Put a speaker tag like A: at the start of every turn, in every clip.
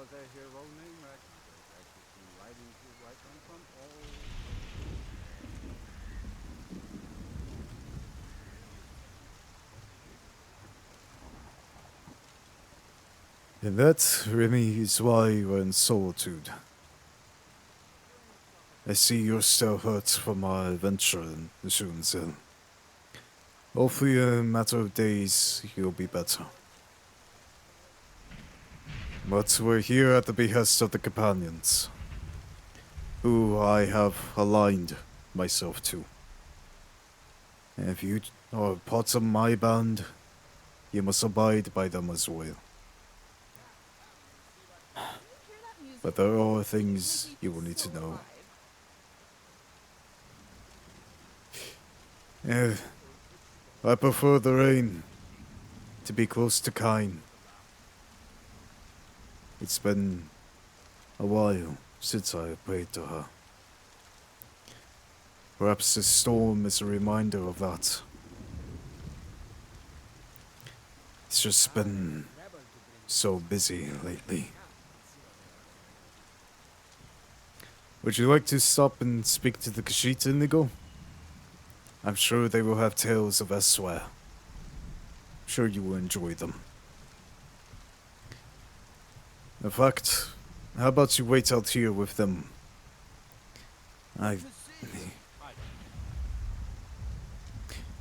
A: was I here rolling? I could see right into Whiterun from all.
B: And that, Remy, is why you're in solitude. I see you're still hurt from our adventure in the Hill. Hopefully, in a matter of days, you'll be better. But we're here at the behest of the companions, who I have aligned myself to. And if you are part of my band, you must abide by them as well. But there are things you will need to know. Eh, I prefer the rain to be close to Kine. It's been a while since I prayed to her. Perhaps this storm is a reminder of that. It's just been so busy lately. Would you like to stop and speak to the Kashita, Inigo? I'm sure they will have tales of elsewhere. I'm sure you will enjoy them. In fact, how about you wait out here with them? I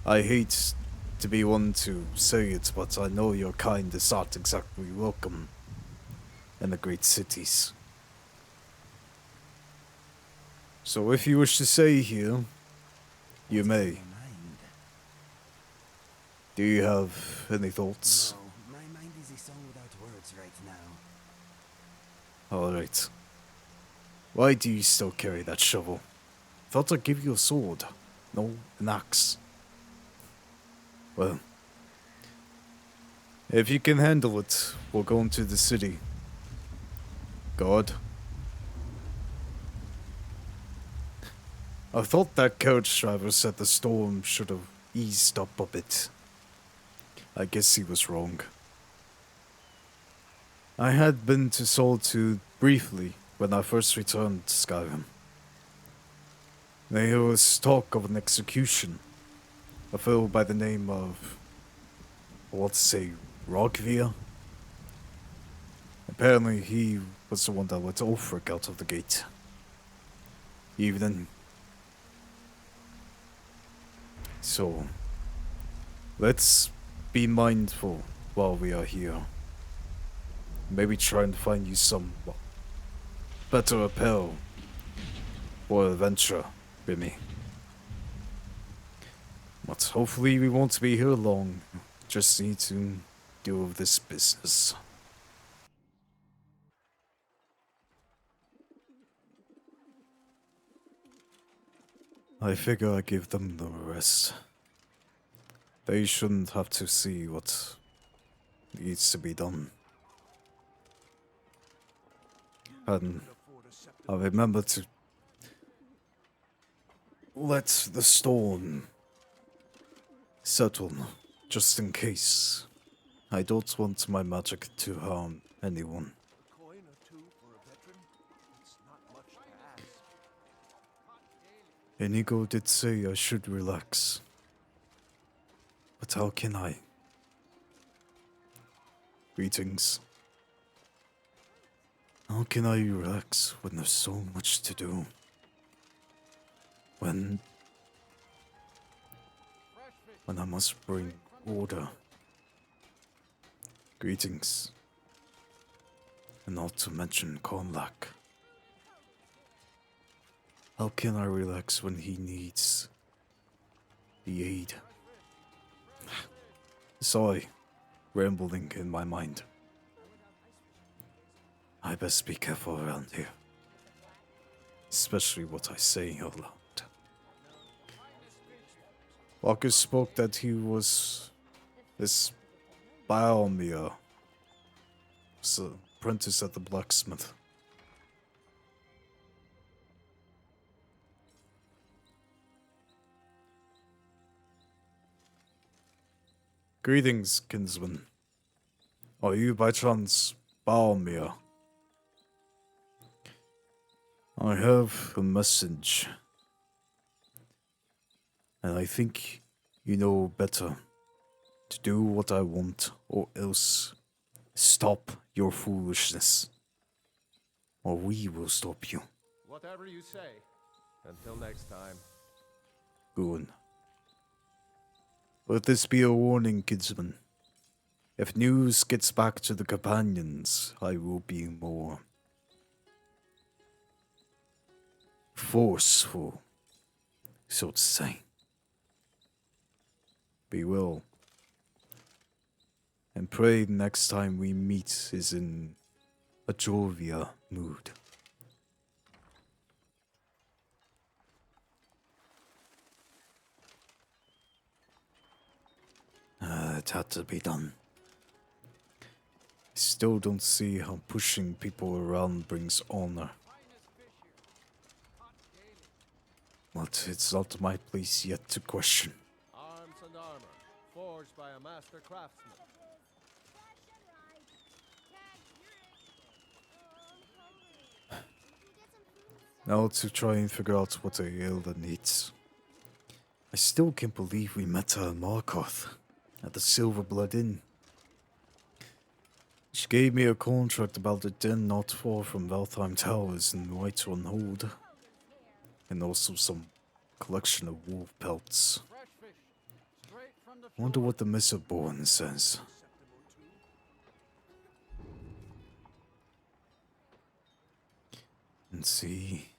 B: hate to be one to say it, but I know your kind is not exactly welcome in the great cities. So if you wish to stay here, you may. Do you have any thoughts?
C: No, my mind is a song without words right now.
B: Alright. Why do you still carry that shovel? Thought I'd give you a sword. No, an axe. Well, if you can handle it, we'll go into the city. God. I thought that coach driver said the storm should have eased up a bit. I guess he was wrong. I had been to Solitude briefly when I first returned to Skyrim. There was talk of an execution. A fellow by the name of, let's say, Rogvia. Apparently he was the one that let Ulfric out of the gate. Evening. So, let's be mindful while we are here. Maybe try and find you some better apparel for adventure, Remy. But hopefully we won't be here long. Just need to deal with this business. I figure I give them the rest. They shouldn't have to see what needs to be done. And I remember to let the storm settle, just in case. I don't want my magic to harm anyone. Inigo did say I should relax. But how can I? Greetings. How can I relax when there's so much to do? When I must bring order. Greetings. And not to mention Cornlack. How can I relax when he needs the aid? Sorry, rambling in my mind. I best be careful around here. Especially what I say out loud. Walker spoke that he was this Biomir, apprentice at the blacksmith. Greetings, kinsman. Are you by chance Biomir? I have a message. And I think you know better to do what I want, or else stop your foolishness. Or we will stop you.
D: Whatever you say. Until next time.
B: Good. Let this be a warning, kidsman. If news gets back to the companions, I will be more forceful, so to say. Be well. And pray next time we meet is in a jovial mood. It had to be done. I still don't see how pushing people around brings honor. But it's not my place yet to question.
D: Arms and armor, forged by a master craftsman.
B: Now to try and figure out what a Elder needs. I still can't believe we met her in Markarth at the Silver Blood Inn. She gave me a contract about a den not far from Valtheim Towers in Whiterun Hold. And also some collection of wolf pelts. Wonder what the Misserborn says. And see.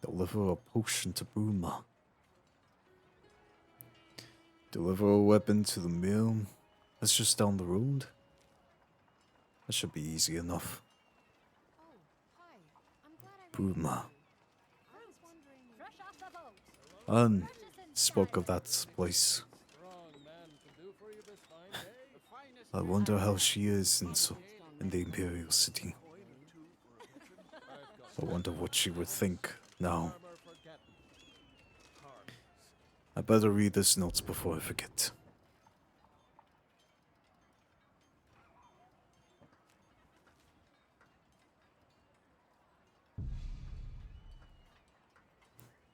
B: Deliver a potion to Boomer. Deliver a weapon to the mill. That's just down the road. That should be easy enough. Boomer. Anne spoke of that place. I wonder how she is in the Imperial City. I wonder what she would think now. I better read this notes before I forget.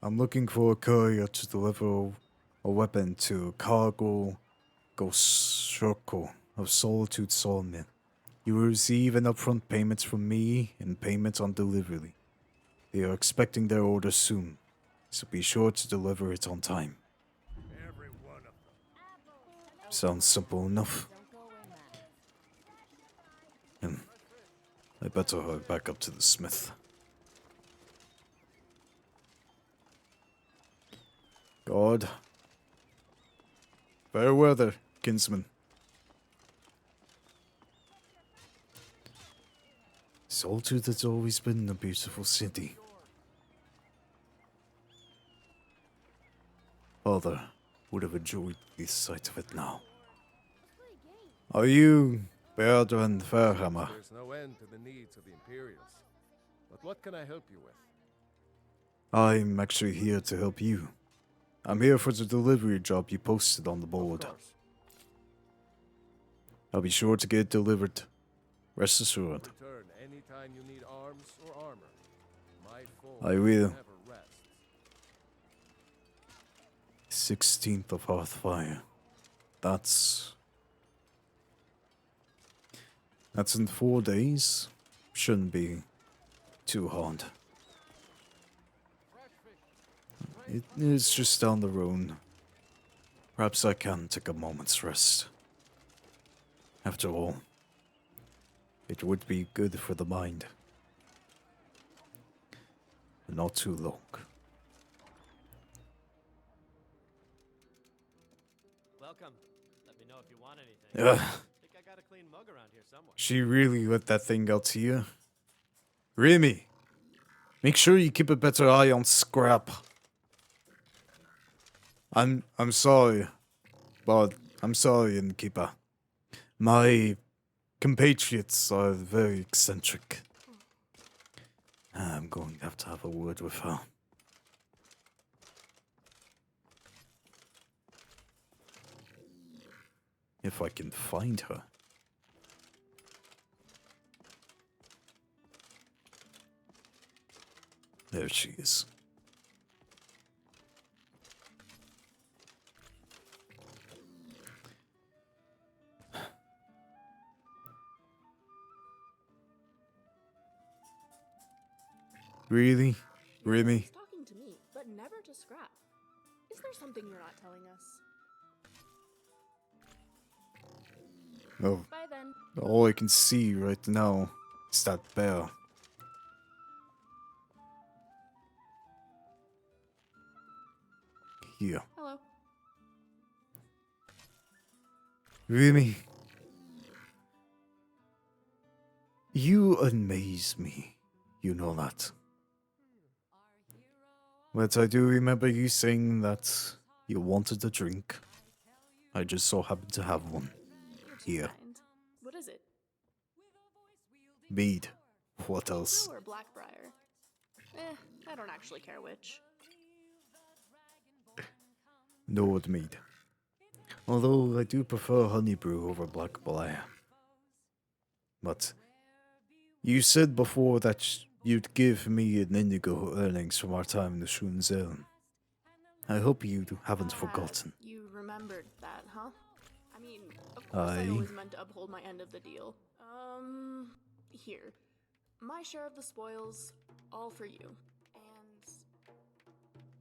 B: I'm looking for a courier to deliver a weapon to Cargo Goshoko of Solitude Sawmill. You will receive an upfront payment from me and payment on delivery. They are expecting their order soon, so be sure to deliver it on time. Sounds simple enough. I better hurry back up to the smith. God. Fair weather, kinsman. Solitude has always been a beautiful city. Father would have enjoyed the sight of it now. Are you Beardran Fairhammer?
D: There's no end to the needs of the Imperials. But what can I help you with?
B: I'm actually here to help you. I'm here for the delivery job you posted on the board.
D: Of course.
B: I'll be sure to get it delivered. Rest assured.
D: Return anytime you need arms or armor. My foe
B: I will.
D: never rests.
B: 16th of Hearthfire. That's in 4 days. Shouldn't be too hard. It is just down the road. Perhaps I can take a moment's rest. After all, it would be good for the mind. But not too long.
E: Welcome. Let me know if you want anything.
B: Ugh.
E: Think I got a clean mug around here somewhere.
B: She really let that thing out to you? Remy, make sure you keep a better eye on Scrap. I'm sorry, but I'm sorry, Innkeeper. My compatriots are very eccentric. I'm going to have a word with her. If I can find her. There she is. Really? Remy?
F: He's talking to me, but never to Scrap. Is there something you're not telling us?
B: Oh,
F: Bye then.
B: all I can see right now is that bear. Here.
F: Hello.
B: Remy? You amaze me. You know that. But I do remember you saying that you wanted a drink. I just so happened to have one.
F: You're too
B: Here.
F: kind. What is it?
B: Mead. What else?
F: Brew or Blackbriar? I don't actually care which.
B: Nord mead. Although I do prefer honey brew over black blair. But you said before that you'd give me an indigo earnings from our time in the Shun Zone. I hope you haven't forgotten.
F: You remembered that, huh? I mean, of course I always meant to uphold my end of the deal. Here. My share of the spoils, all for you. And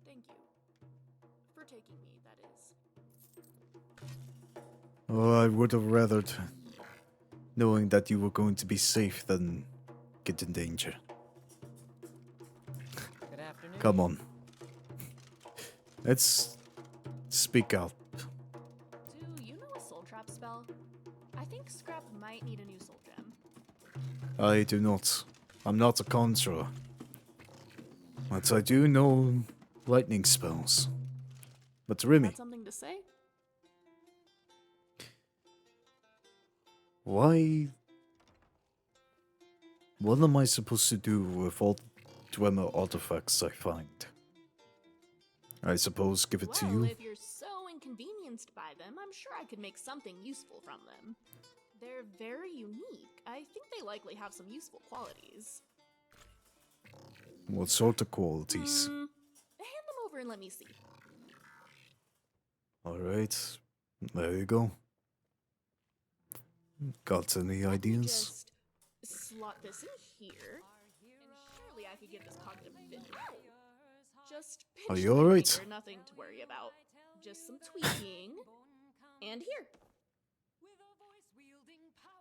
F: thank you. For taking me, that is.
B: Oh, I would have rathered knowing that you were going to be safe than get in danger.
E: Good afternoon.
B: Come on. Let's speak out.
F: Do you know a soul trap spell? I think Scrap might need a new soul gem.
B: I do not. I'm not a conjurer. But I do know lightning spells. But Remy,
F: Got something to say?
B: why... What am I supposed to do with all the Dwemer artifacts I find? I suppose give it to
F: Well,
B: you?
F: if you're so inconvenienced by them, I'm sure I could make something useful from them. They're very unique. I think they likely have some useful qualities.
B: What sort of qualities?
F: Hand them over and let me see.
B: Alright, there you go. Got any
F: Let me
B: ideas?
F: just slot this in here, and surely I could get this cognitive fit. Ow! Just pinch
B: Are you
F: my
B: alright?
F: finger, nothing to worry about. Just some tweaking. And here.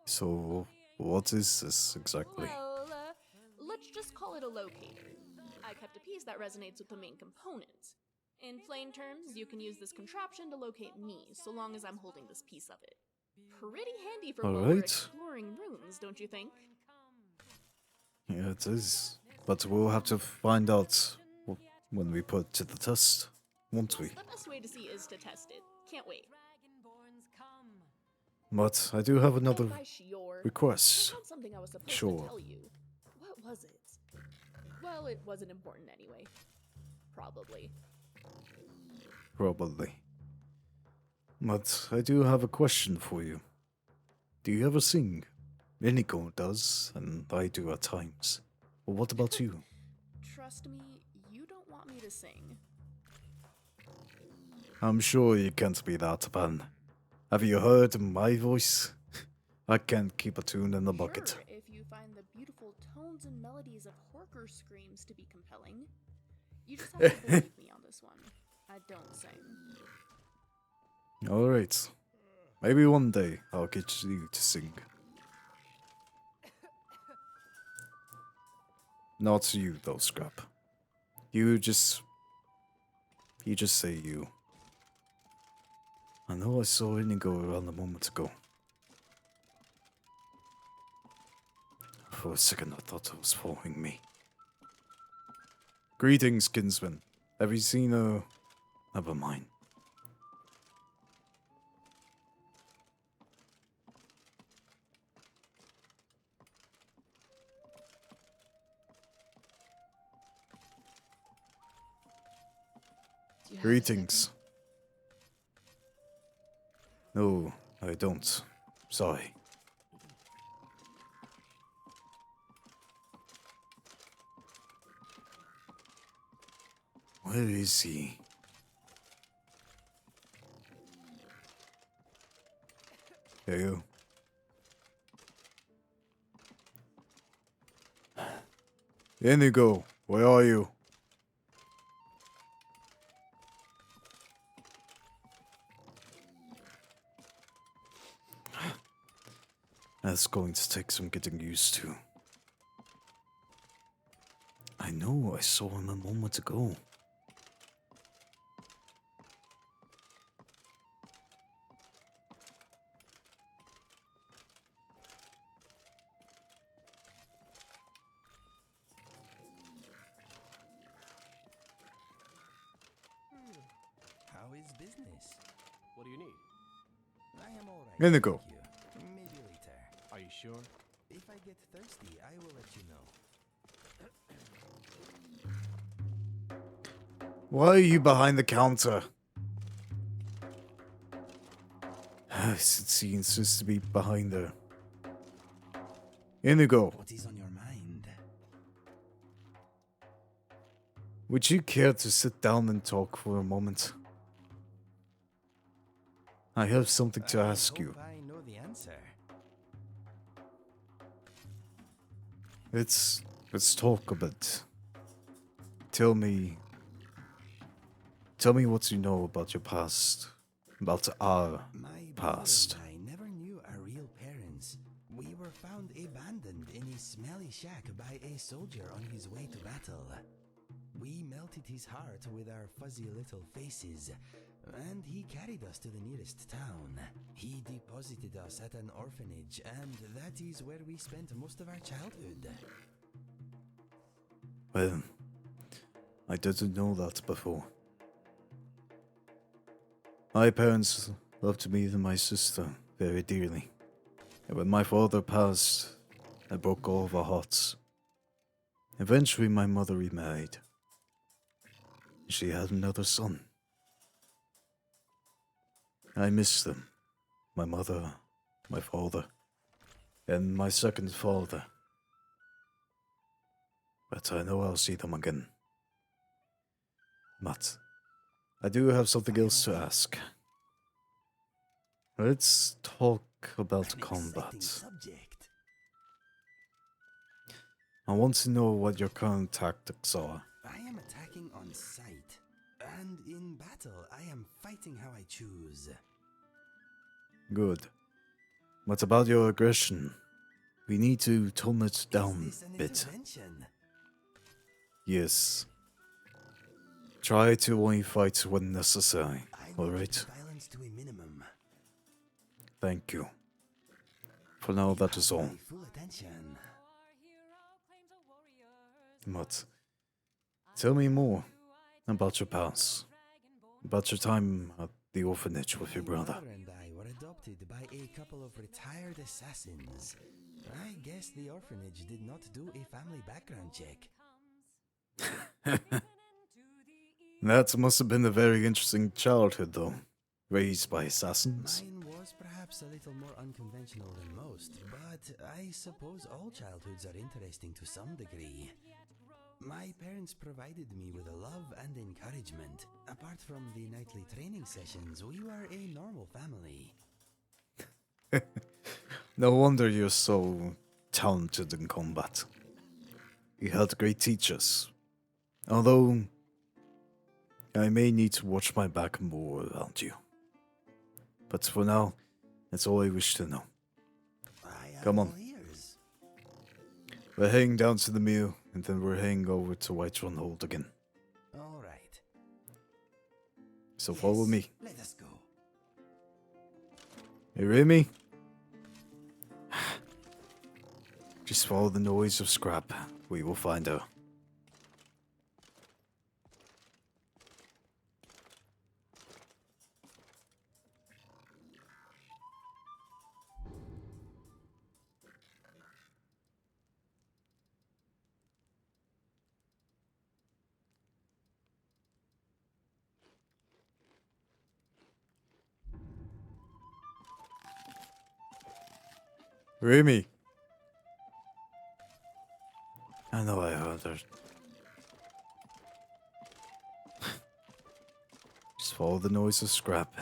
B: So, what is this exactly?
F: Well, let's just call it a locator. I kept a piece that resonates with the main component. In plain terms, you can use this contraption to locate me, so long as I'm holding this piece of it. Pretty handy for while we're
B: Alright.
F: exploring runes, don't you think?
B: Yeah, it is. But we'll have to find out when we put it to the test, won't we?
F: The best way to see is to test it. Can't wait.
B: But I do have another
F: Flashier.
B: request.
F: I had something I was supposed
B: Sure.
F: to tell you. What was it? Well, it wasn't important anyway. Probably.
B: Probably. But I do have a question for you. Do you ever sing? Inigo does, and I do at times. Well, what about you?
F: Trust me, you don't want me to sing.
B: I'm sure you can't be that bad. Have you heard my voice? I can't keep a tune in the bucket.
F: Sure, if you find the beautiful tones and melodies of Horker screams to be compelling. You just have to believe me on this one. I don't sing.
B: Alright. Maybe one day I'll get you to sing. Not you though, Scrap. You just say you. I know I saw Inigo around a moment ago. For a second I thought it was following me. Greetings, kinsman. Have you seen a... Never mind.
F: Do you have a
B: Greetings. No, I don't. Sorry. Where is he? There you go. Inigo, where are you? That's going to take some getting used to. I know, I saw him a moment ago.
C: How is business?
D: What do you need?
C: I am all right.
B: Inigo.
C: thank you. Maybe later.
D: Are you sure?
C: If I get thirsty, I will let you know.
B: Why are you behind the counter? Since he insists to be behind there. Inigo,
C: What is on your mind?
B: would you care to sit down and talk for a moment? I have something to ask you.
C: I know the answer.
B: Let's talk a bit. Tell me what you know about your past. About our
C: My
B: past.
C: brother and I never knew our real parents. We were found abandoned in a smelly shack by a soldier on his way to battle. We melted his heart with our fuzzy little faces, and he carried us to the nearest town. He deposited us at an orphanage, and that is where we spent most of our childhood.
B: Well, I didn't know that before. My parents loved me and my sister very dearly. And when my father passed, I broke all of our hearts. Eventually, my mother remarried. She had another son. I miss them. My mother, my father, and my second father. But I know I'll see them again. But I do have something else to ask. Let's talk about
C: An
B: combat.
C: exciting subject.
B: I want to know what your current tactics are.
C: I am attacking on sight, and in battle, I am fighting how I choose.
B: Good. What about your aggression? We need to tone it down
C: Is this
B: a
C: an
B: bit.
C: intervention?
B: Yes. Try to only fight when necessary,
C: I will
B: alright?
C: keep violence to a minimum.
B: Thank you. For now, that is all.
C: My full attention.
B: But tell me more about your past. About your time at the orphanage with your
C: My
B: brother.
C: mother and I were adopted by a couple of retired assassins. I guess the orphanage did not do a family background check.
B: That must have been a very interesting childhood, though. Raised by assassins.
C: Mine was perhaps a little more unconventional than most, but I suppose all childhoods are interesting to some degree. My parents provided me with a love and encouragement. Apart from the nightly training sessions, we were a normal family.
B: No wonder you're so talented in combat. You had great teachers. Although, I may need to watch my back more around you. But for now, that's all I wish to know.
C: I am
B: Come on.
C: all ears.
B: We're heading down to the mill, and then we're heading over to Whiterun Hold again.
C: All right.
B: So follow
C: Yes,
B: me.
C: Let us go.
B: You hear me? Just follow the noise of scrap. We will find her. Remy. I know I heard her. follow the noise of scrap.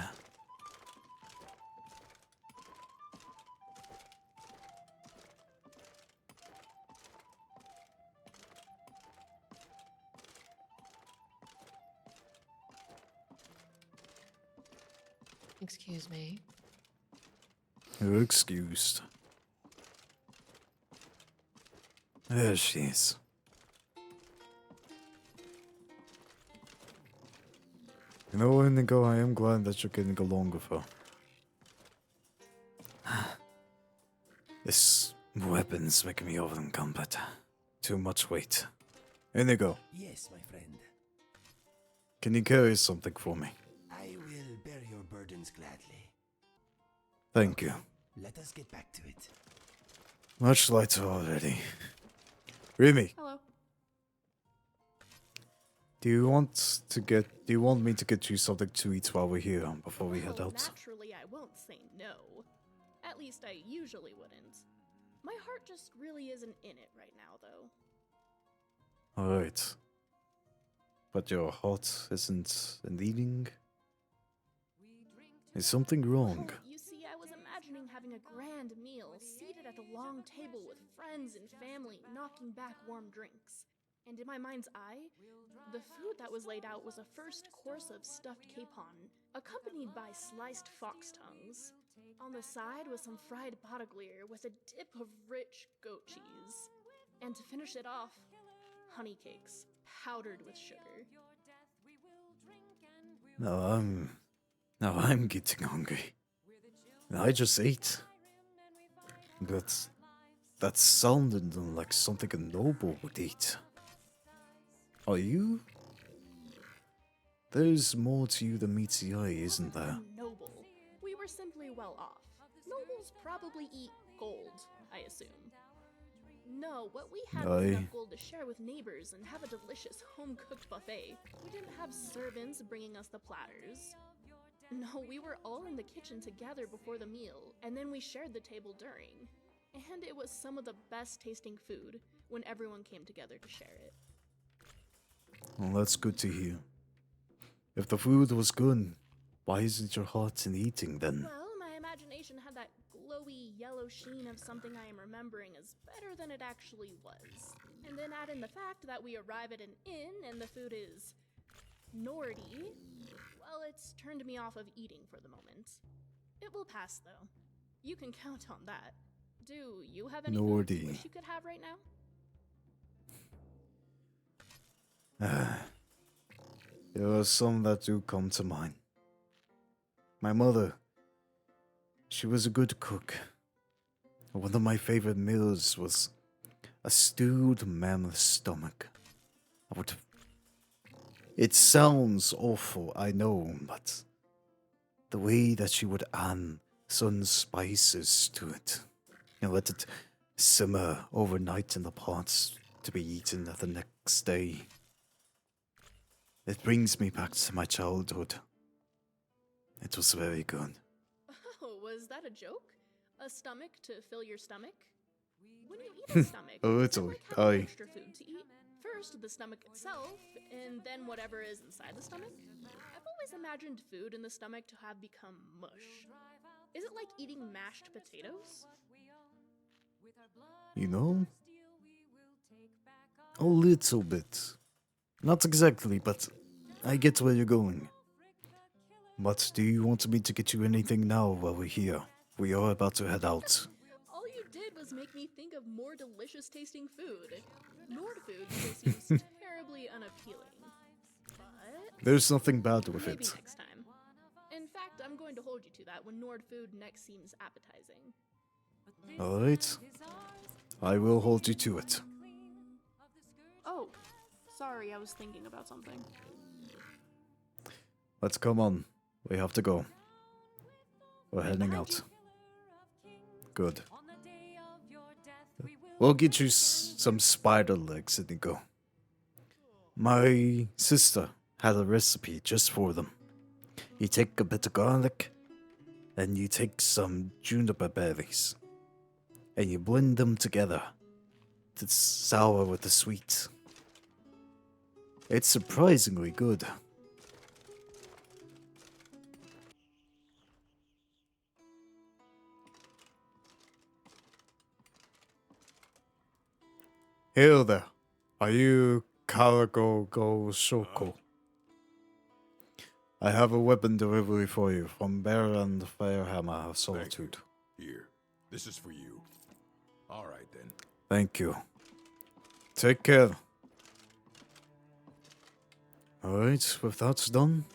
G: Excuse me.
B: You're excused. There she is. You know, Indigo, I am glad that you're getting along with her. This weapon's making me over encumbered. Too much weight. Indigo,
C: Yes, my friend.
B: can you carry something for me?
C: I will bear your burdens gladly.
B: Thank you.
C: Let us get back to it.
B: Much lighter already. Remy,
F: Hello.
B: do you want me to get you something to eat while we're here before we head
F: Well,
B: out?
F: naturally, I won't say no. At least I usually wouldn't. My heart just really isn't in it right now, though.
B: Alright. But your heart isn't eating? Is something wrong?
F: Oh, you see, I was imagining having a grand meal, seated at a long table with friends and family, knocking back warm drinks. And in my mind's eye, the food that was laid out was a first course of stuffed capon, accompanied by sliced fox tongues. On the side was some fried bottleglier with a dip of rich goat cheese. And to finish it off, honey cakes, powdered with sugar.
B: Now I'm getting hungry. I just ate. But that sounded like something a noble would eat. Are you? There's more to you than meets the eye, isn't there?
F: Noble. We were simply well off. Nobles probably eat gold, I assume. No, what we had was enough gold to share with neighbors and have a delicious home-cooked buffet. We didn't have servants bringing us the platters. No, we were all in the kitchen together before the meal, and then we shared the table during. And it was some of the best tasting food when everyone came together to share it.
B: Well, that's good to hear. If the food was good, why isn't your heart in eating then?
F: Well, my imagination had that glowy yellow sheen of something I am remembering as better than it actually was. And then add in the fact that we arrive at an inn and the food is Nordy, well, it's turned me off of eating for the moment. It will pass, though. You can count on that. Do you have any food you wish you could have right now?
B: There are some that do come to mind. My mother, she was a good cook. One of my favorite meals was a stewed mammoth stomach. It sounds awful, I know, but the way that she would add some spices to it and let it simmer overnight in the pots to be eaten the next day. It brings me back to my childhood. It was very good.
F: Oh, was that a joke? A stomach to fill your stomach? When you eat a stomach,
B: it's
F: is it like having extra food to eat? First the stomach itself, and then whatever is inside the stomach? I've always imagined food in the stomach to have become mush. Is it like eating mashed potatoes?
B: You know? A little bit. Not exactly, but I get where you're going. But do you want me to get you anything now while we're here? We are about to head out.
F: All you did was make me think of more delicious tasting food. Nord food still seems terribly unappealing. But
B: There's nothing bad with
F: maybe
B: it.
F: next time. In fact, I'm going to hold you to that when Nord food next seems appetizing.
B: Alright. I will hold you to it.
F: Oh, sorry, I was thinking about something.
B: Let's come on. We have to go. We're heading out. Good. We'll get you some spider legs, Inigo. My sister had a recipe just for them. You take a bit of garlic, and you take some juniper berries, and you blend them together to sour with the sweet. It's surprisingly good. Hail there. Are you Karago Go Shoko? I have a weapon delivery for you from Bear and Firehammer of Solitude.
G: Here, this is for you. All right then.
B: Thank you. Take care. Alright, with that done,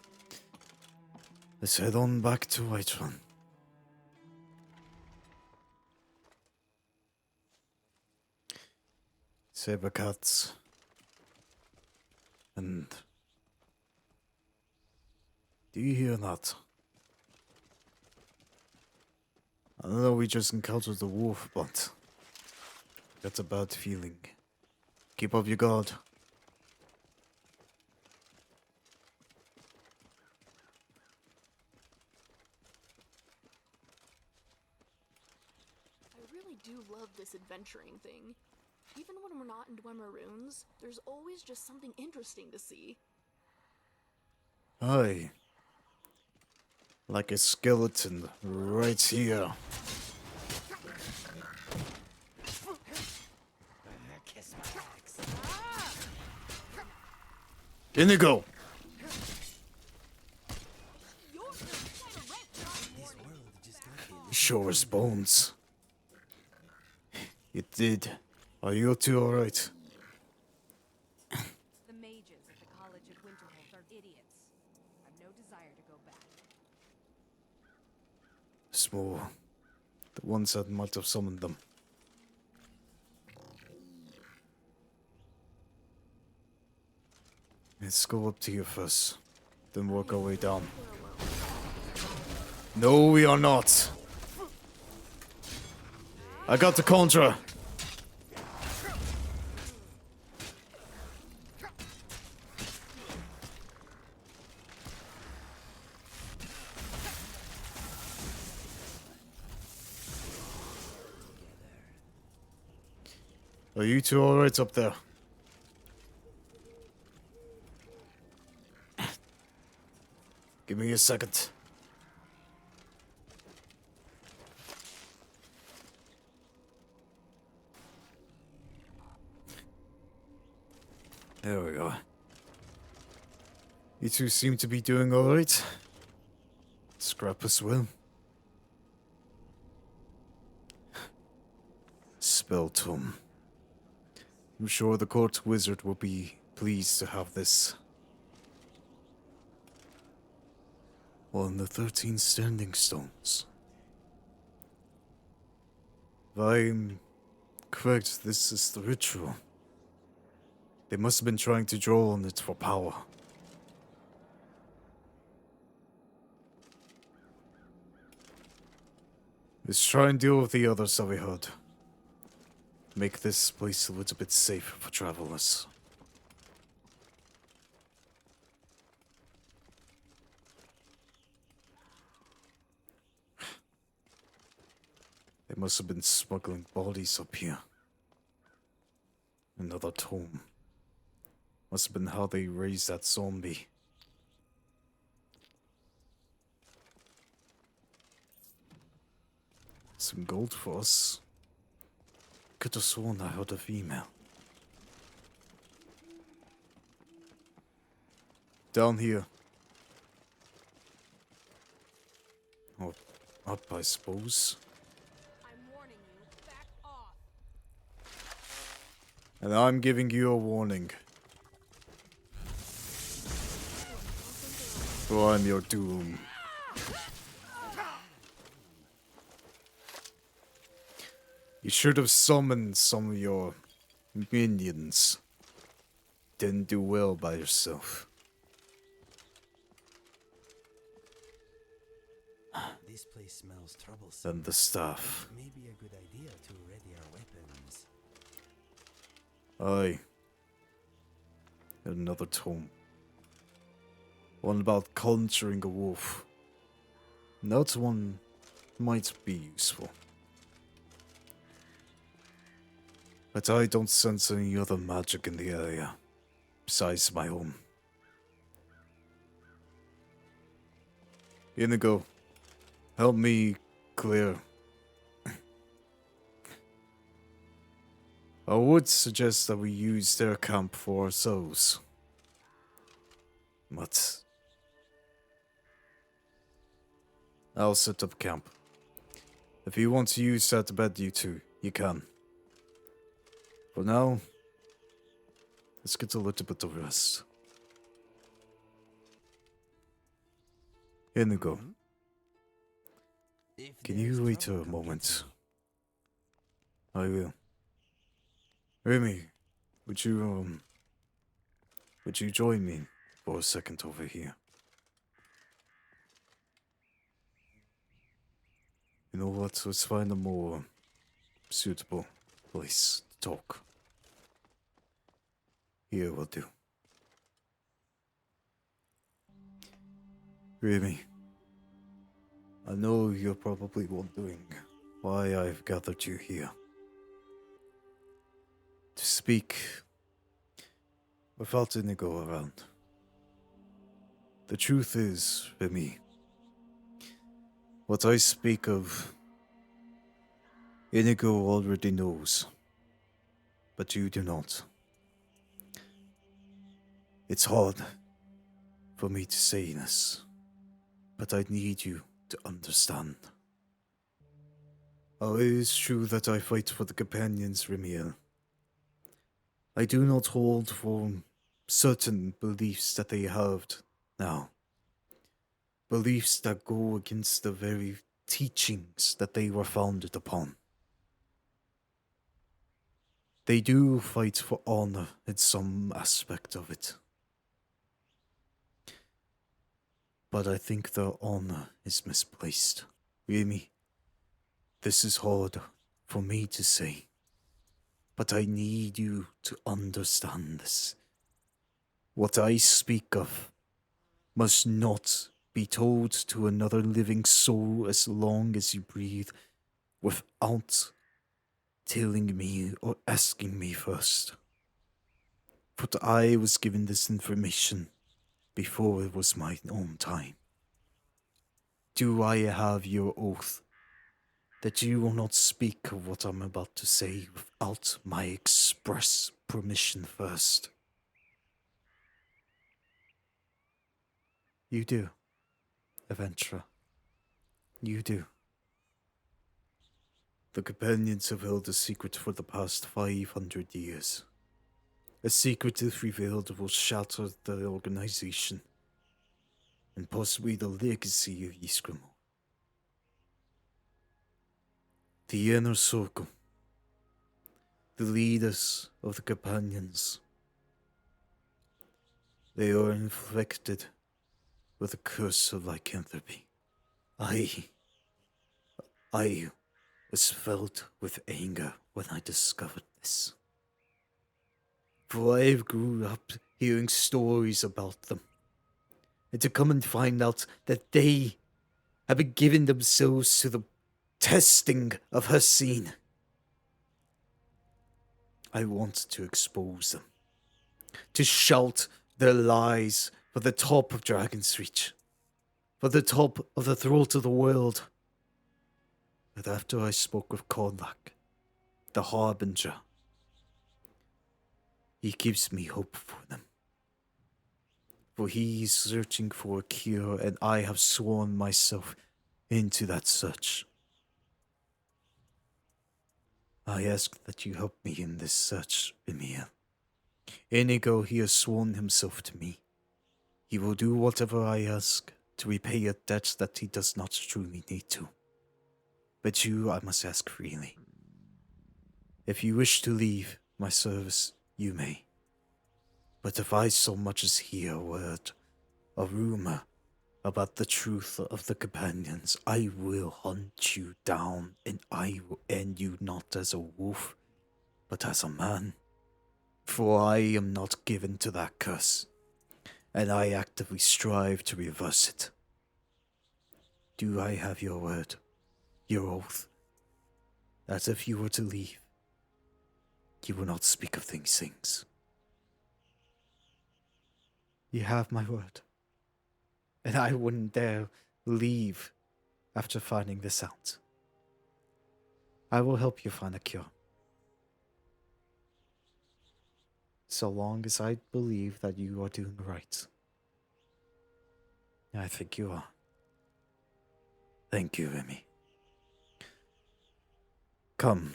B: let's head on back to Whiterun. Saber cats. And do you hear that? I know we just encountered the wolf, but I got a bad feeling. Keep up your guard.
F: I really do love this adventuring thing. Even when we're not in Dwemer Runes, there's always just something interesting to see.
B: Hi. Like a skeleton right here.
C: Kiss my axe.
B: Inigo!
C: This world just got me.
B: Show us bones. You did. Are you two alright?
H: The mages at the College of Winterhold are idiots. I've no desire to go back.
B: Small. The ones that might have summoned them. Let's go up to you first. Then work our way down. No, we are not. I got the contra. Are you two alright up there? Give me a second. There we go. You two seem to be doing alright. Scrap as well. Spell tome. I'm sure the court wizard will be pleased to have this. On the 13 standing stones. If I'm correct, this is the ritual. They must have been trying to draw on it for power. Let's try and deal with the others that we heard. Make this place a little bit safer for travelers. They must have been smuggling bodies up here. Another tome. Must have been how they raised that zombie. Some gold for us. Could have sworn I heard a female. Down here. Or up, I suppose.
H: I'm warning you, back off.
B: And I'm giving you a warning. For I'm your doom. You should have summoned some of your minions. Didn't do well by yourself.
C: This place smells troublesome.
B: And the staff.
C: Maybe a good idea to ready our weapons.
B: Aye. Another tome. One about conjuring a wolf. That one might be useful. But I don't sense any other magic in the area, besides my own. Inigo, help me clear. I would suggest that we use their camp for ourselves. But I'll set up camp. If you want to use that bed, you two, you can. For now, let's get a little bit of rest. Inigo,
C: If
B: can
C: there's
B: you wait
C: trouble,
B: a
C: come get
B: moment?
C: me.
B: I will. Remy, would you join me for a second over here? You know what? Let's find a more suitable place to talk. Here will do. Remy, I know you're probably wondering why I've gathered you here. To speak without Inigo around. The truth is, Remy, what I speak of, Inigo already knows, but you do not. It's hard for me to say this, but I need you to understand. Oh, it is true that I fight for the companions, Remiel. I do not hold for certain beliefs that they have now. Beliefs that go against the very teachings that they were founded upon. They do fight for honor in some aspect of it. But I think their honor is misplaced. Remy, this is hard for me to say, but I need you to understand this. What I speak of must not be told to another living soul as long as you breathe without telling me or asking me first. But I was given this information before it was my own time. Do I have your oath that you will not speak of what I'm about to say without my express permission first? You do, Aventra. You do. The companions have held a secret for the past 500 years. A secret if revealed will shatter the organization and possibly the legacy of Ysgrim. The inner circle, the leaders of the companions, they are inflicted with a curse of lycanthropy. I was filled with anger when I discovered this. For I grew up hearing stories about them, and to come and find out that they have been giving themselves to the testing of her scene. I want to expose them, to shout their lies for the top of Dragon's Reach, for the top of the throat of the world. But after I spoke with Kodlak, the Harbinger, he gives me hope for them. For he is searching for a cure, and I have sworn myself into that search. I ask that you help me in this search, Emil. Inigo, he has sworn himself to me. He will do whatever I ask to repay a debt that he does not truly need to. But you, I must ask freely. If you wish to leave my service, you may. But if I so much as hear a word, a rumor about the truth of the companions, I will hunt you down, and I will end you not as a wolf, but as a man. For I am not given to that curse, and I actively strive to reverse it. Do I have your word, your oath, that if you were to leave, you will not speak of these things? You have my word. And I wouldn't dare leave after finding this out. I will help you find a cure. so long as I believe that you are doing right. I think you are. Thank you, Remy. Come.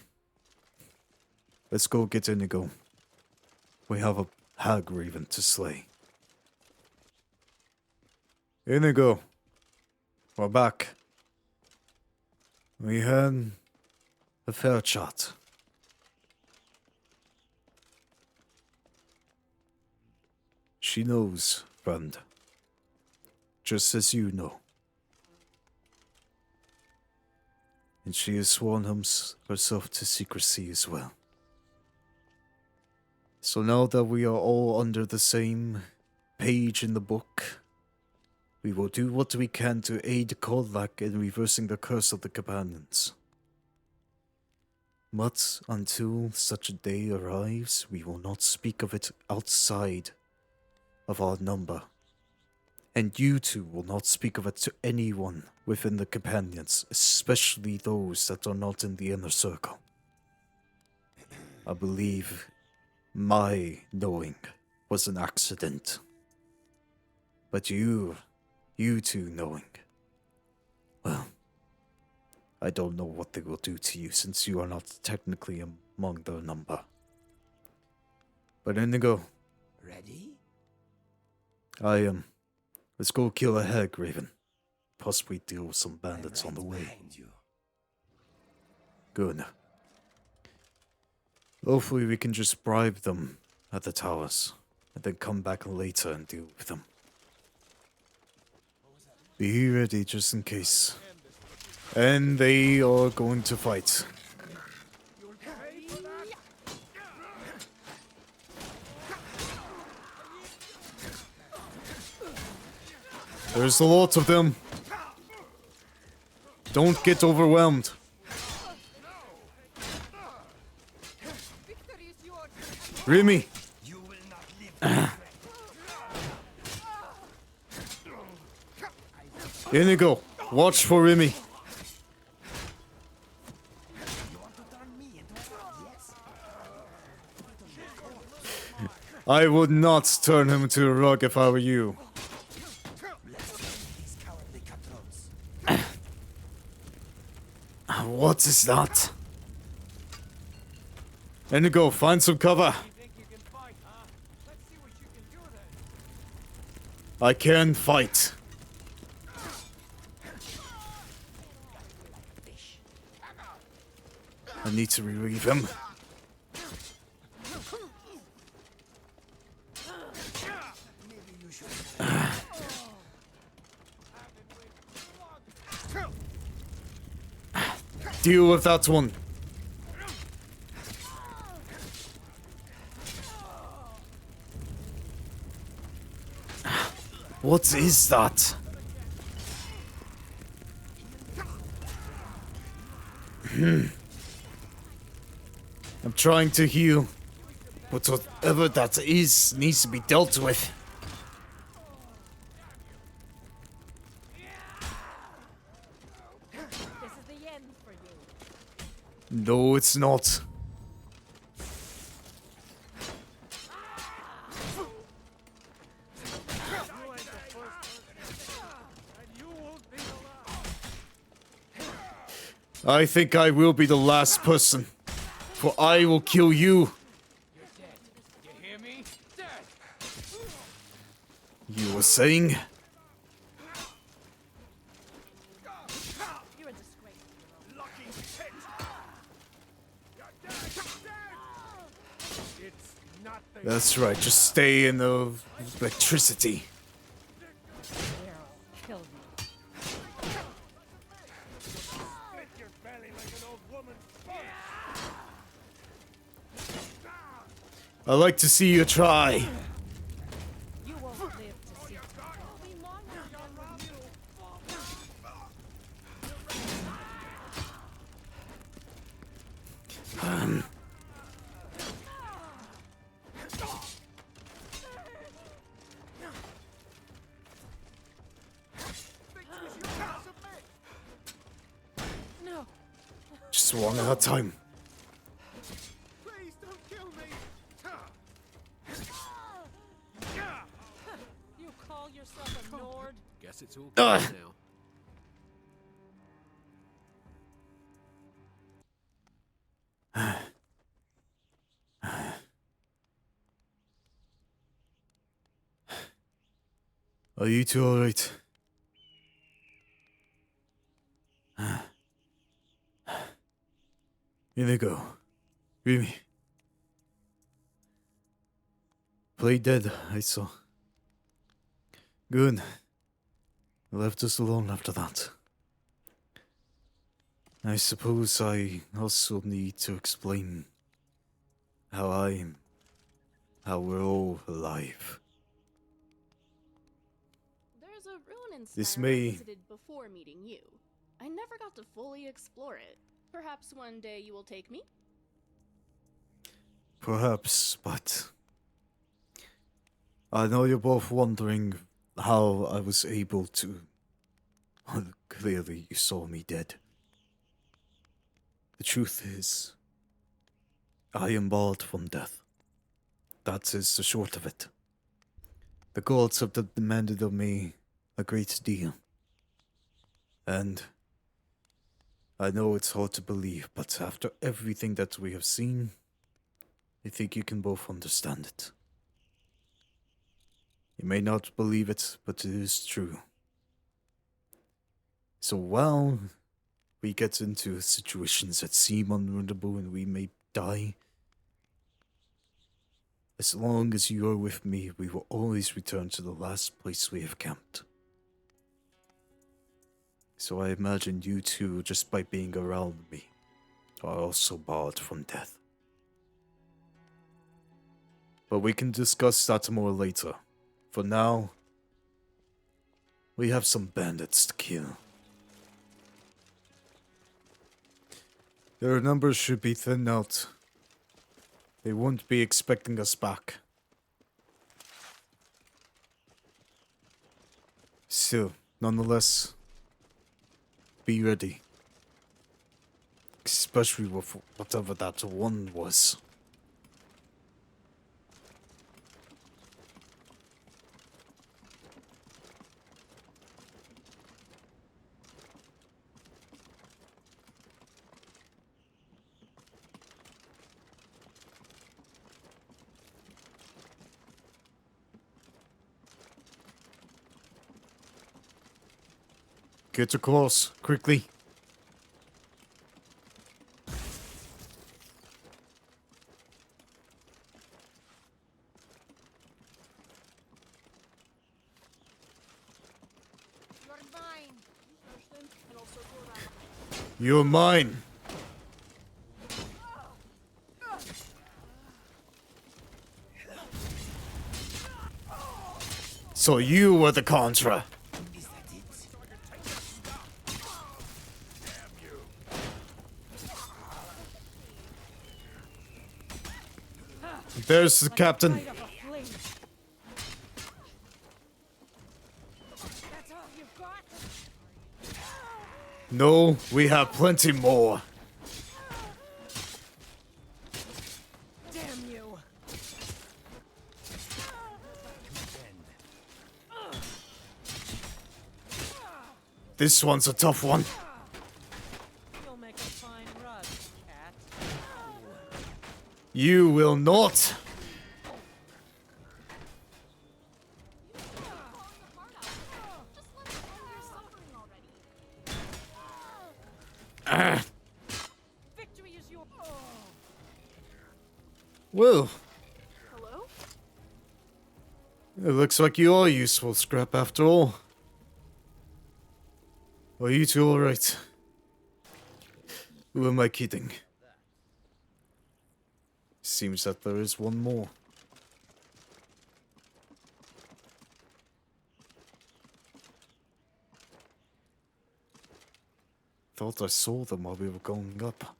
B: Let's go get Inigo. We have a hag raven to slay. Inigo. We're back. We had a fair chat. She knows, friend. Just as you know. And she has sworn herself to secrecy as well. So now that we are all under the same page in the book, we will do what we can to aid Kodlak in reversing the curse of the companions. But until such a day arrives, we will not speak of it outside of our number. And you two will not speak of it to anyone within the companions, especially those that are not in the inner circle. I believe my knowing was an accident. But you two knowing, well, I don't know what they will do to you since you are not technically among their number. But Inigo.
C: Ready?
B: I am. Let's go kill a hag raven. Possibly deal with some bandits on the way. Good. Hopefully we can just bribe them at the towers, and then come back later and deal with them. Be ready just in case. And they are going to fight. There's a lot of them. Don't get overwhelmed. Remy. Inigo, watch for Remy. I would not turn him into a rug if I were you. What is that? Inigo, find some cover. I can fight. I need to relieve him. Deal with that one. What is that? I'm trying to heal, but whatever that is needs to be dealt with. No, it's not. I think I will be the last person, for I will kill you.
D: You hear me? Dead.
B: You were saying? That's right, just stay in the electricity. I like to see you try.
H: You won't live to see
B: Just one at a time.
A: Please don't kill me.
D: Guess it's all good now.
B: Are you two alright? Here they go. Remy. Play dead, I saw. Good. Left us alone after that. I suppose I also need to explain how we're all alive.
F: There's a ruin in
B: This
F: Skyrim
B: may-
F: I visited before meeting you. I never got to fully explore it. Perhaps one day you will take me?
B: Perhaps, but I know you're both wondering how I was able to. Well, clearly, you saw me dead. The truth is, I am barred from death. That is the short of it. The gods have demanded of me a great deal. And I know it's hard to believe, but after everything that we have seen, I think you can both understand it. You may not believe it, but it is true. So while we get into situations that seem unwinnable and we may die, as long as you are with me, we will always return to the last place we have camped. So I imagine you two, just by being around me, are also barred from death. But we can discuss that more later. For now, we have some bandits to kill. Their numbers should be thinned out. They won't be expecting us back. Still, nonetheless, be ready. Especially with whatever that one was. Get across, quickly. You're mine. So you were the Contra.
C: Is that it?
B: There's the captain.
H: That's all you've got?
B: No, we have plenty more.
H: Damn you!
B: This one's a tough one.
H: You'll make a fine rug, cat.
B: You will not.
H: Victory is your.
B: Well,
F: Hello?
B: it looks like you are useful, Scrap, after all. Are you two alright? Who am I kidding? Seems that there is one more. Thought I saw them while we were going up.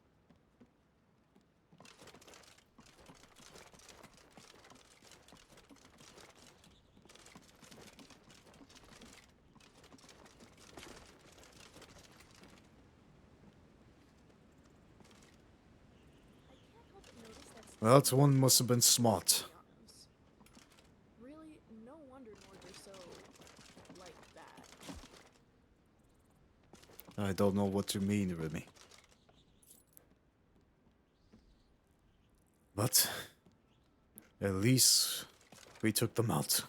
B: Well, that one must have been smart.
F: Really, no wonder Nords are so like that.
B: I don't know what you mean, Remy. But at least we took them out.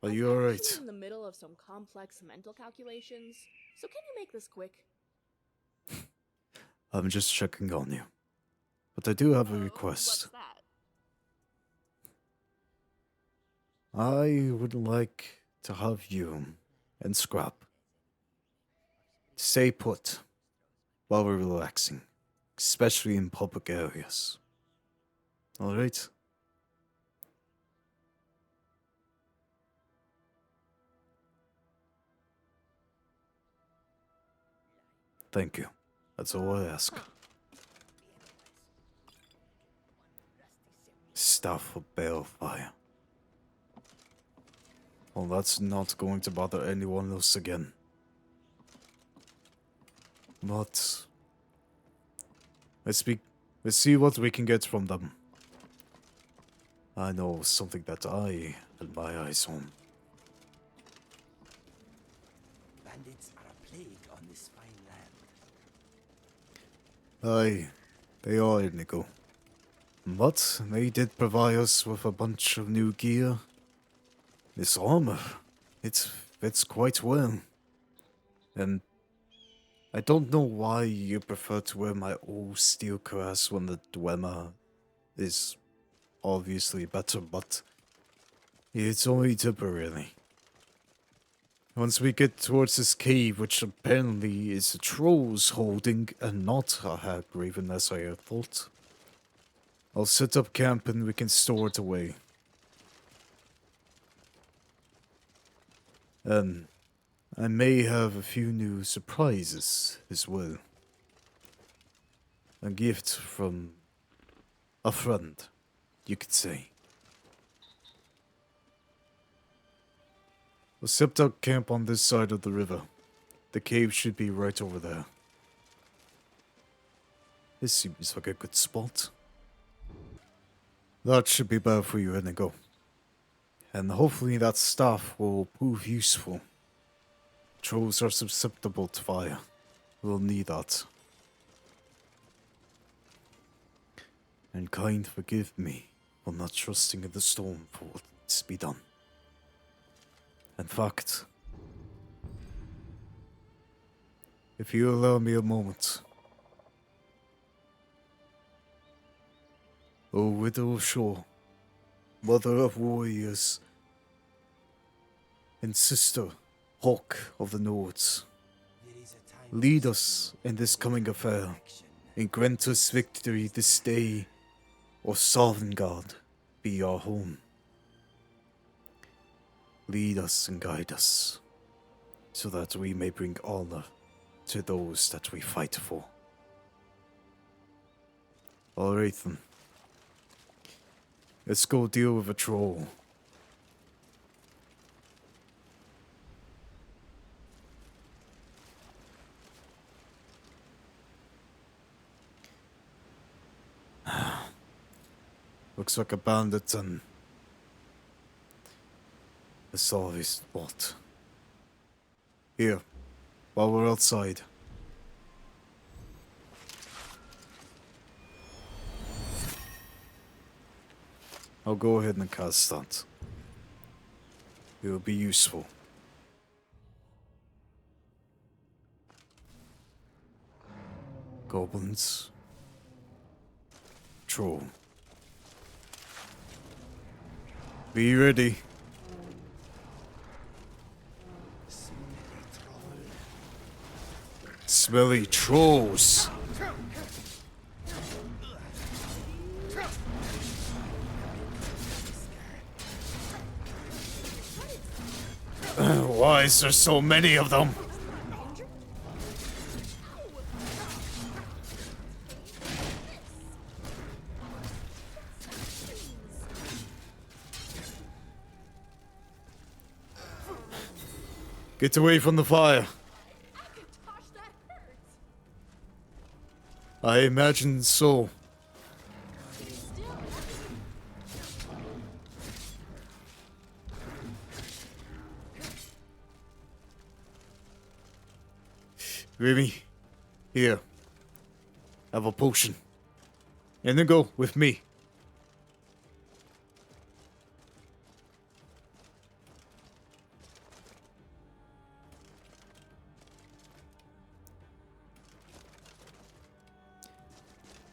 B: Are you
F: I'm
B: alright?
F: actually in the middle of some complex mental calculations, so can you make this quick?
B: I'm just checking on you. But I do have a
F: What's
B: request.
F: that?
B: I would like to have you and Scrap stay put while we're relaxing, especially in public areas. Alright? Thank you. That's all I ask. Staff of Balefire. Well, that's not going to bother anyone else again. But let's see what we can get from them. I know something that I had my eyes on.
C: Bandits are a plague on this fine land.
B: Aye, they are, Inigo. But they did provide us with a bunch of new gear. This armor, it fits quite well. And I don't know why you prefer to wear my old steel cuirass when the Dwemer is obviously better, but it's only temporarily. Once we get towards this cave, which apparently is the trolls holding and not a Haggraven as I had thought, I'll set up camp and we can store it away. And I may have a few new surprises as well. A gift from a friend, you could say. We'll set up camp on this side of the river. The cave should be right over there. This seems like a good spot. That should be better for you, Inigo. And hopefully that staff will prove useful. Trolls are susceptible to fire. We'll need that. And kind forgive me for not trusting in the storm for what needs to be done. In fact, if you allow me a moment. O Widow of Shore, Mother of Warriors, and Sister Hawk of the Nords, lead us in this coming affair, and grant us victory this day, or Sovngarde be our home. Lead us and guide us, so that we may bring honor to those that we fight for. Alright then. Let's go deal with a troll. Looks like a bandit and a solid spot. Here, while we're outside. I'll go ahead and cast that. It will be useful. Goblins. Troll. Be ready. Smelly trolls. Why is there so many of them? Get away from the fire.
F: Gosh, that hurts.
B: I imagine so. Remy, here. Have a potion. And then go with me.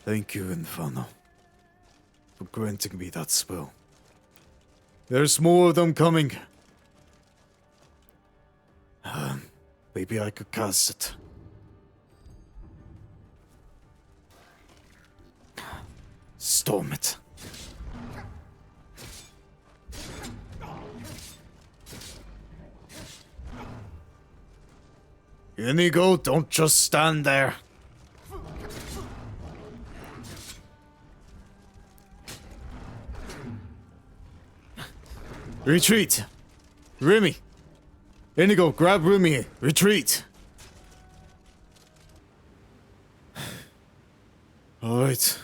B: Thank you, Inferno, for granting me that spell. There's more of them coming. Maybe I could cast it. Storm it. Inigo, don't just stand there. Retreat! Remy! Inigo, grab Remy! Retreat! Alright.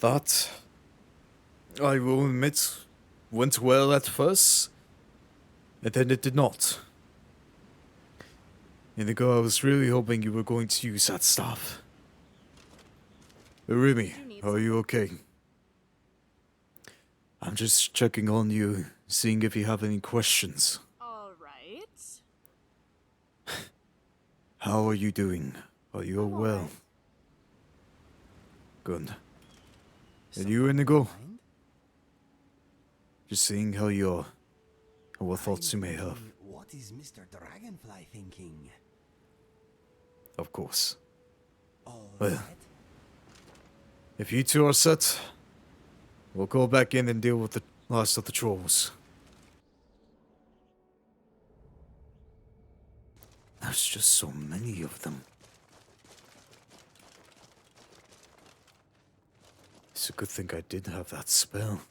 B: That, I will admit, went well at first, and then it did not. Inigo, I was really hoping you were going to use that stuff. Remy, are you okay? I'm just checking on you, seeing if you have any questions.
F: Alright.
B: How are you doing? Are you well?
F: Alright.
B: Good. And you, Inigo?
C: Mind?
B: Just seeing how you are, and what thoughts you may have.
C: What is Mr. Dragonfly thinking?
B: Of course.
C: All
B: Well.
C: right.
B: If you two are set, we'll go back in and deal with the last of the trolls. There's just so many of them. It's a good thing I did have that spell.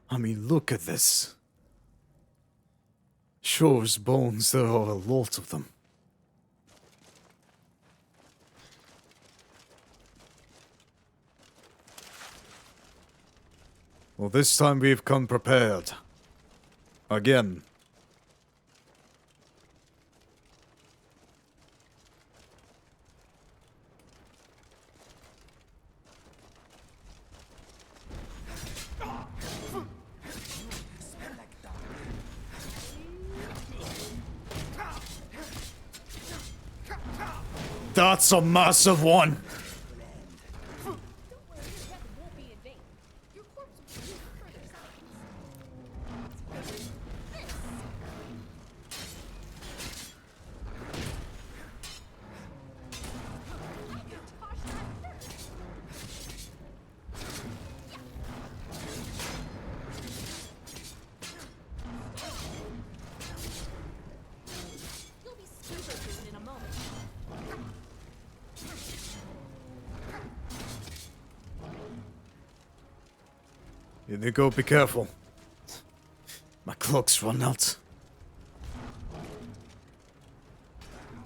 B: I mean, look at this. Sure as bones, there are a lot of them. Well, this time we've come prepared. Again. That's a massive one!
H: Don't worry, your death won't be in vain. Your corpse will be used for further science. This. Tosh that first. You'll be super soon in a moment.
B: Inigo, be careful. My clock's run out.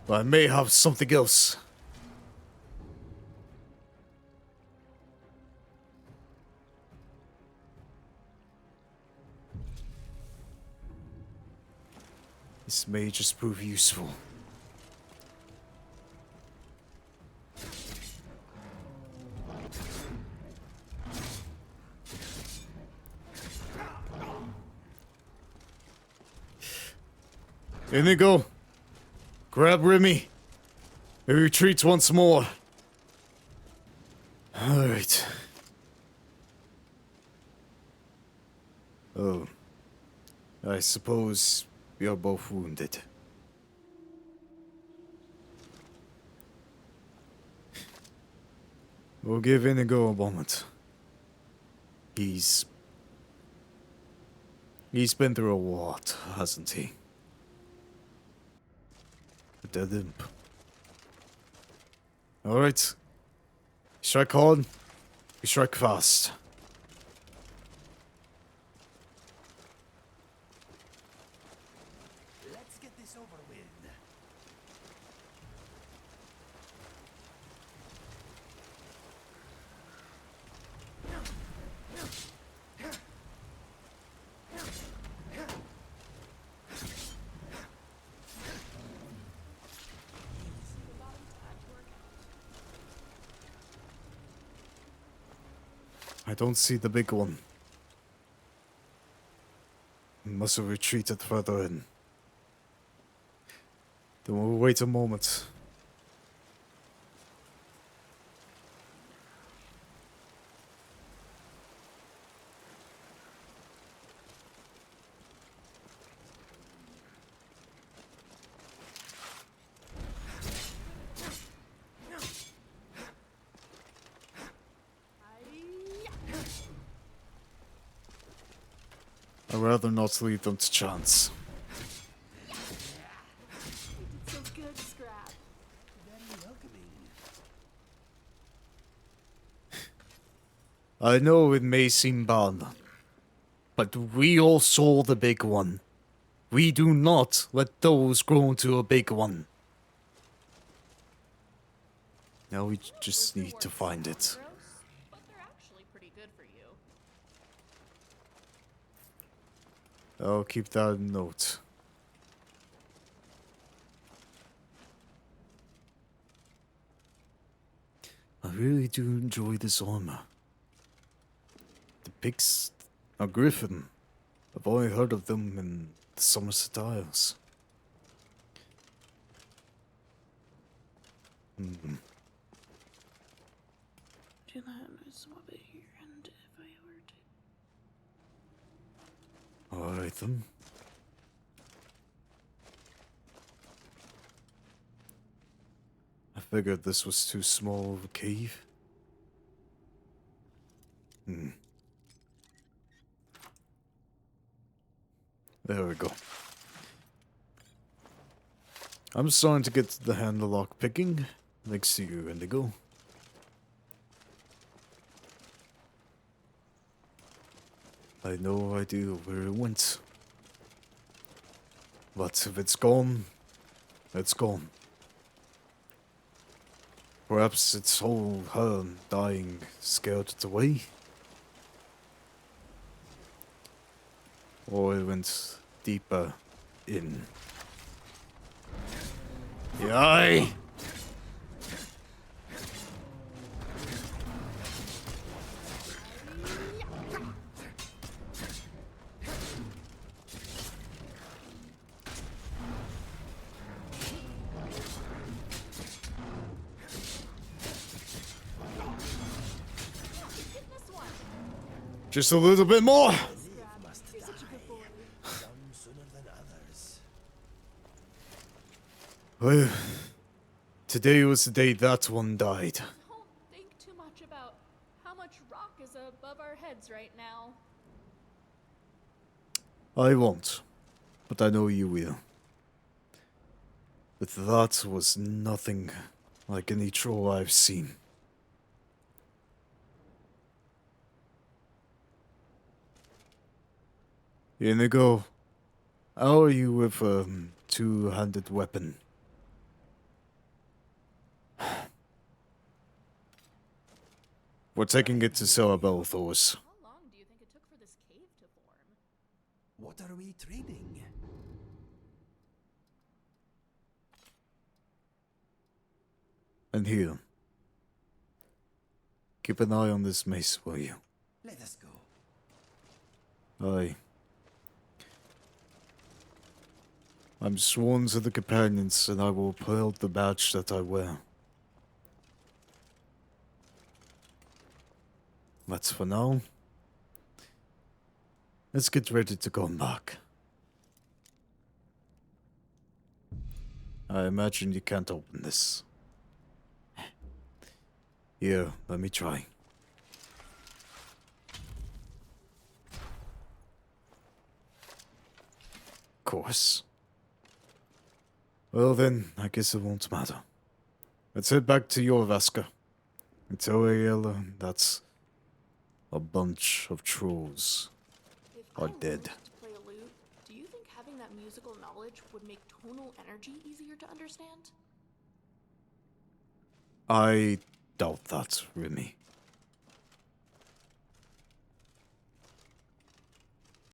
B: But I may have something else. This may just prove useful. Inigo, grab Remy. He retreats once more. Alright. Oh. I suppose you're both wounded. We'll give Inigo a moment. He's been through a lot, hasn't he? A dead imp. Alright. Strike hard. We strike fast.
C: Let's get this over with.
B: I don't see the big one. He must have retreated further in. Then we'll wait a moment. I'd rather not leave them to chance.
F: You did so good, Scrap.
C: Very welcoming.
B: I know it may seem bad, but we all saw the big one. We do not let those grow into a big one. Now we just need to find it.
F: Gross, but they're actually pretty good for you.
B: I'll keep that in note. I really do enjoy this armor. Depicts a griffin. I've only heard of them in the Somerset Isles.
F: Do that and I swap it here, and if I were to...
B: Alright then. I figured this was too small of a cave. There we go. I'm starting to get the handle lock picking. Next to you, Indigo. I had no idea where it went. But if it's gone, it's gone. Perhaps its whole her dying scared it away? Or it went deeper in. Yay! Just a little bit more!
C: Must die. Some sooner than others.
B: Well, today was the day that one died.
F: Don't think too much about how much rock is above our heads right now.
B: I won't, but I know you will. But that was nothing like any troll I've seen. Inigo, how are you with a two-handed weapon? We're taking it to Cerebelthor's.
F: How long do you think it took for this cave to form?
C: What are we trading?
B: And here. Keep an eye on this mace, will you?
C: Let us go.
B: Aye. I'm sworn to the companions, and I will uphold the badge that I wear. But for now, let's get ready to go back. I imagine you can't open this. Here, let me try. Of course. Well then, I guess it won't matter. Let's head back to your Vaska. And tell Ayala that's a bunch of trolls
F: If
B: are
F: I
B: dead.
F: learned to play a lute, do you think having that musical knowledge would make tonal energy easier to understand?
B: I doubt that, Remy.